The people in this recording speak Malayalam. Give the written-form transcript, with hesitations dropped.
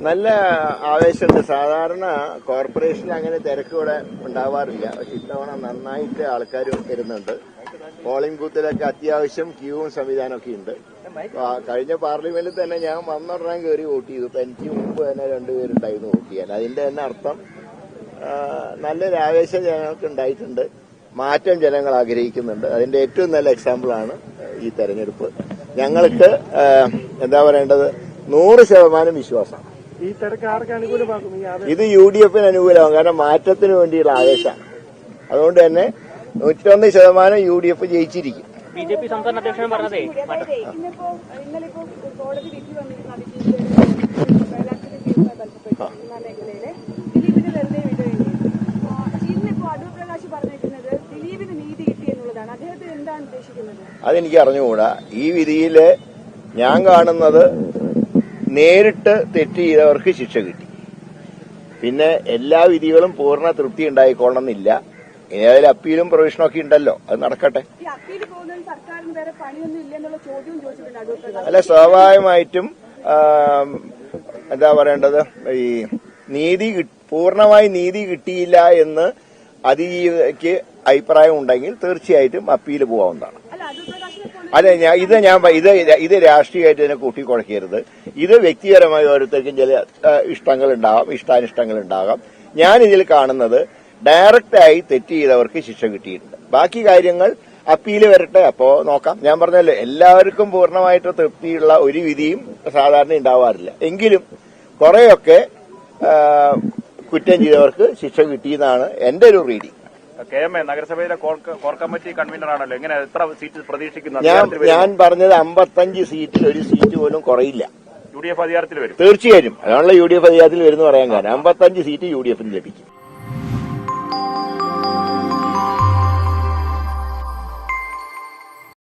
നല്ല ആവേശമുണ്ട്. സാധാരണ കോർപ്പറേഷനിൽ അങ്ങനെ തിരക്കിവിടെ ഉണ്ടാവാറില്ല. പക്ഷെ ഇത്തവണ നന്നായിട്ട് ആൾക്കാർ വരുന്നുണ്ട്. പോളിംഗ് ബൂത്തിലൊക്കെ അത്യാവശ്യം ക്യൂവും സംവിധാനമൊക്കെ ഉണ്ട്. കഴിഞ്ഞ പാർലമെന്റിൽ തന്നെ ഞാൻ വന്നൊരെണ്ണം കയറി വോട്ട് ചെയ്തു. ഇപ്പൊ എനിക്ക് മുമ്പ് തന്നെ രണ്ടുപേരുണ്ടായിരുന്നു വോട്ട് ചെയ്യാൻ. അതിന്റെ തന്നെ അർത്ഥം നല്ലൊരു ആവേശം ജനങ്ങൾക്ക് ഉണ്ടായിട്ടുണ്ട്. മാറ്റം ജനങ്ങൾ ആഗ്രഹിക്കുന്നുണ്ട്. അതിന്റെ ഏറ്റവും നല്ല എക്സാമ്പിളാണ് ഈ തെരഞ്ഞെടുപ്പ്. ഞങ്ങൾക്ക് എന്താ പറയേണ്ടത്, 100% വിശ്വാസം. ഈ തിരക്ക് ആർക്ക് അനുകൂലമാക്കും? ഇത് UDF അനുകൂലമാകും. കാരണം മാറ്റത്തിന് വേണ്ടിയുള്ള ആവേശമാണ്. അതുകൊണ്ട് തന്നെ 101% UDF ജയിച്ചിരിക്കും. BJP സംസ്ഥാന അധ്യക്ഷൻ പറഞ്ഞതേ ഇന്നലെ കോടതി വിധി വന്നിരുന്നു മേഖലയിലെ ദിലീപിന് വെറുതെ വിടുകയും ഇന്നിപ്പോ അടൂർ പ്രകാശ് പറഞ്ഞിരിക്കുന്നത് ദിലീപിന് നീതി കിട്ടി എന്നുള്ളതാണ്. അദ്ദേഹത്തിന് എന്താണ് ഉദ്ദേശിക്കുന്നത്? അതെനിക്ക് അറിഞ്ഞുകൂടാ. ഈ വിധിയില് ഞാൻ കാണുന്നത് നേരിട്ട് തെറ്റ് ചെയ്തവർക്ക് ശിക്ഷ കിട്ടി. പിന്നെ എല്ലാ വിധികളും പൂർണ്ണ തൃപ്തി ഉണ്ടായിക്കൊള്ളണമെന്നില്ല. ഇനി അതിൽ അപ്പീലും പ്രൊവിഷനും ഒക്കെ ഉണ്ടല്ലോ, അത് നടക്കട്ടെ. അല്ല, സ്വാഭാവികമായിട്ടും എന്താ പറയേണ്ടത്, ഈ നീതി പൂർണ്ണമായി നീതി കിട്ടിയില്ല എന്ന് അതിജീവിതയ്ക്ക് അഭിപ്രായം ഉണ്ടെങ്കിൽ തീർച്ചയായിട്ടും അപ്പീൽ പോകാവുന്നതാണ്. അല്ല, ഇത് രാഷ്ട്രീയമായിട്ട് ഇതിനെ കൂട്ടിക്കുഴക്കരുത്. ഇത് വ്യക്തിപരമായി ഓരോരുത്തർക്കും ചില ഇഷ്ടങ്ങളുണ്ടാകാം, ഇഷ്ടാനിഷ്ടങ്ങളുണ്ടാകാം. ഞാൻ ഇതിൽ കാണുന്നത് ഡയറക്റ്റായി തെറ്റ് ചെയ്തവർക്ക് ശിക്ഷ കിട്ടിയിട്ടുണ്ട്. ബാക്കി കാര്യങ്ങൾ അപ്പീല് വരട്ടെ, അപ്പോ നോക്കാം. ഞാൻ പറഞ്ഞല്ലോ, എല്ലാവർക്കും പൂർണ്ണമായിട്ട് തൃപ്തിയുള്ള ഒരു വിധിയും സാധാരണ ഉണ്ടാവാറില്ല. എങ്കിലും കുറെയൊക്കെ കുറ്റം ചെയ്തവർക്ക് ശിക്ഷ കിട്ടിയെന്നാണ് എന്റെ ഒരു റീഡിംഗ്. KMA നഗരസഭയിലെ കോർ കമ്മിറ്റി കൺവീനറാണല്ലോ, എങ്ങനെ എത്ര സീറ്റ് പ്രതീക്ഷിക്കുന്നു? ഞാൻ പറഞ്ഞത് 55 സീറ്റിൽ ഒരു സീറ്റ് പോലും കുറയില്ല. UDF അധികാരത്തിൽ വരും തീർച്ചയായും. അതാണല്ലോ UDF അധികാരത്തിൽ വരുമെന്ന് പറയാൻ കാരണം. 55 സീറ്റ് UDF ലഭിക്കും.